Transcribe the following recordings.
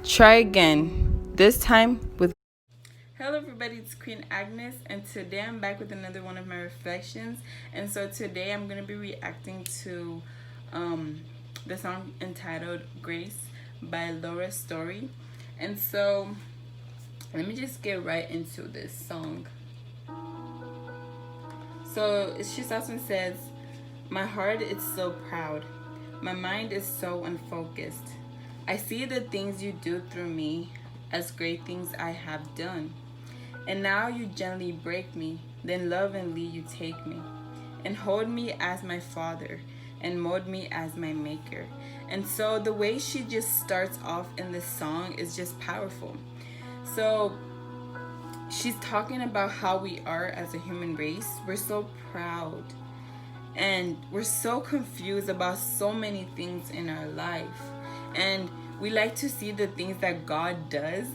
Try again, this time with. Hello, everybody, it's Queen Agnes, and today I'm back with another one of my reflections. And so today I'm going to be reacting to the song entitled Grace by Laura Story. And so let me just get right into this song. So she starts and says, "My heart is so proud. My mind is so unfocused. I see the things you do through me as great things I have done. And now you gently break me, then lovingly you take me, and hold me as my father, and mold me as my maker." And so the way she just starts off in this song is just powerful. So she's talking about how we are as a human race. We're so proud and we're so confused about so many things in our life. And we like to see the things that God does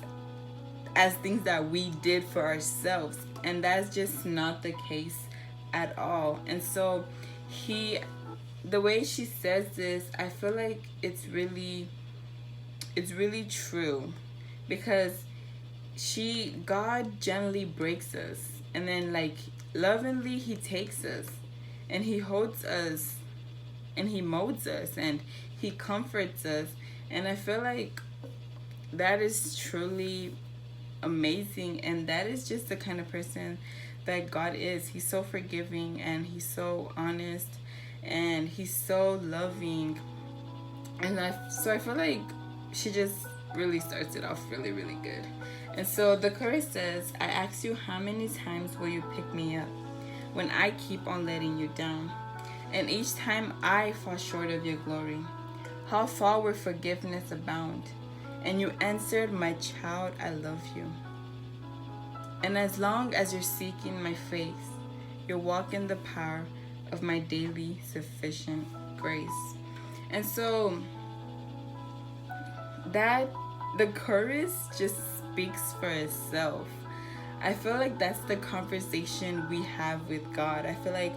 as things that we did for ourselves, and that's just not the case at all. And so he the way she says this, I feel like it's really true, because God gently breaks us, and then like lovingly he takes us and he holds us and he molds us and he comforts us. And I feel like that is truly amazing, and that is just the kind of person that God is. He's so forgiving, and he's so honest, and he's so loving. And I feel like she just really starts it off really, really good. And so the chorus says, "I ask you, how many times will you pick me up when I keep on letting you down? And each time I fall short of your glory. How far will forgiveness abound? And you answered, my child, I love you. And as long as you're seeking my face, you're walking the power of my daily sufficient grace." And so that the chorus just speaks for itself. I feel like that's the conversation we have with God. I feel like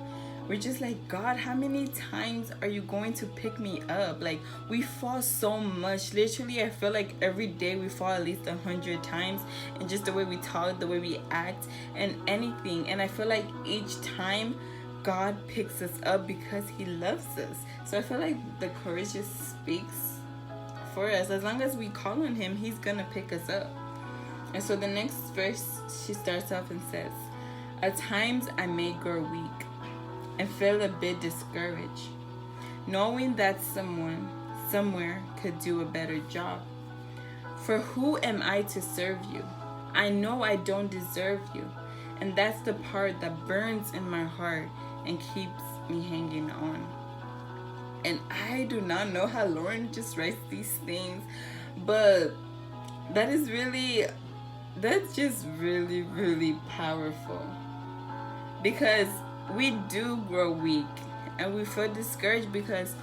we're just like, God, how many times are you going to pick me up? Like, we fall so much. Literally, I feel like every day we fall at least 100 times, and just the way we talk, the way we act, and anything. And I feel like each time God picks us up because he loves us. So I feel like the courage just speaks for us. As long as we call on him, he's gonna pick us up. And so the next verse, she starts off and says, "At times I may grow weak and feel a bit discouraged, knowing that someone somewhere could do a better job. For who am I to serve you? I know I don't deserve you, and that's the part that burns in my heart and keeps me hanging on." And I do not know how Lauren just writes these things, but that is really, that's just really, really powerful, because we do grow weak and we feel discouraged, because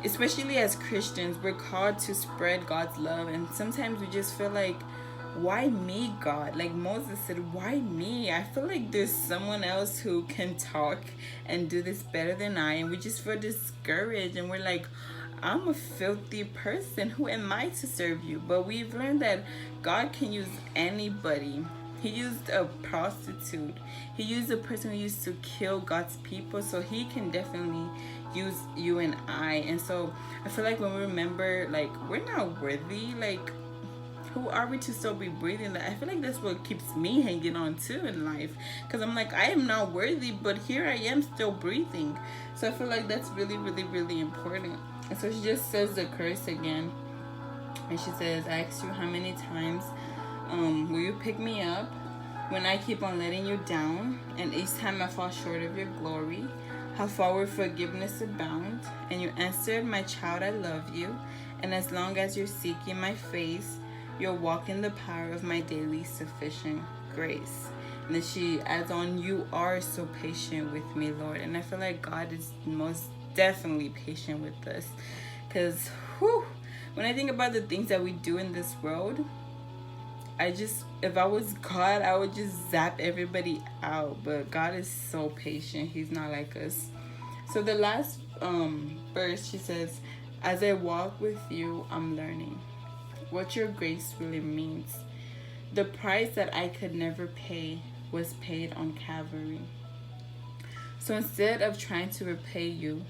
especially as Christians, we're called to spread God's love, and sometimes we just feel like, why me, God? Like Moses said, why me? I feel like there's someone else who can talk and do this better than I. And we just feel discouraged, and we're like, I'm a filthy person. Who am I to serve you? But we've learned that God can use anybody. He used a prostitute. He used a person who used to kill God's people. So he can definitely use you and I. And so I feel like when we remember, like, we're not worthy, like, who are we to still be breathing? That, I feel like that's what keeps me hanging on too in life, because I'm like, I am not worthy, but here I am still breathing. So I feel like that's really, really, really important. And so she just says the curse again, and she says, "I ask you, how many times will you pick me up when I keep on letting you down? And each time I fall short of your glory. How far will forgiveness abound? And you answered, my child, I love you. And as long as you're seeking my face, you're walking the power of my daily sufficient grace." And then she adds on, "You are so patient with me, Lord." And I feel like God is most definitely patient with us, because when I think about the things that we do in this world, if I was God, I would just zap everybody out. But God is so patient. He's not like us. So the last verse, she says, "As I walk with you, I'm learning." what your grace really means. The price that I could never pay was paid on Calvary. So instead of trying to repay you,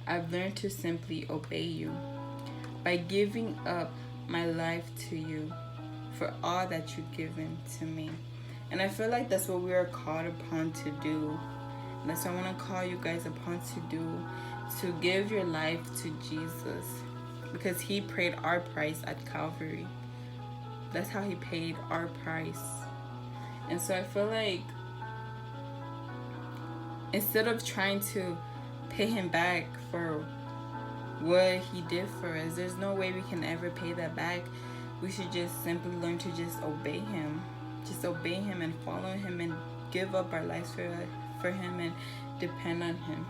I've learned to simply obey you by giving up my life to you for all that you've given to me. And I feel like that's what we are called upon to do. And that's what I want to call you guys upon to do, to give your life to Jesus, because he paid our price at Calvary. That's how he paid our price. And so I feel like instead of trying to pay him back for what he did for us, there's no way we can ever pay that back. We should just simply learn to just obey him. Just obey him and follow him and give up our lives for him and depend on him.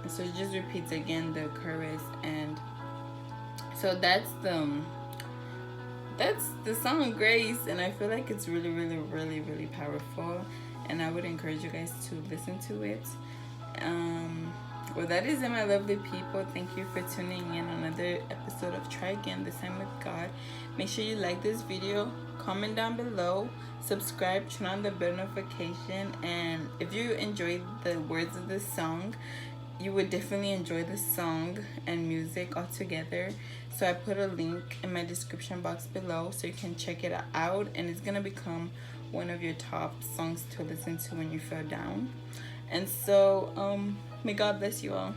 And so it just repeats again the chorus. And so that's the song Grace, and I feel like it's really, really, really, really powerful, and I would encourage you guys to listen to it. Well, that is it, my lovely people. Thank you for tuning in on another episode of Try Again, This Time with God. Make sure you like this video, comment down below, subscribe, turn on the bell notification, and if you enjoyed the words of this song, you would definitely enjoy the song and music all together. So I put a link in my description box below so you can check it out, and it's gonna become one of your top songs to listen to when you feel down. And so may God bless you all.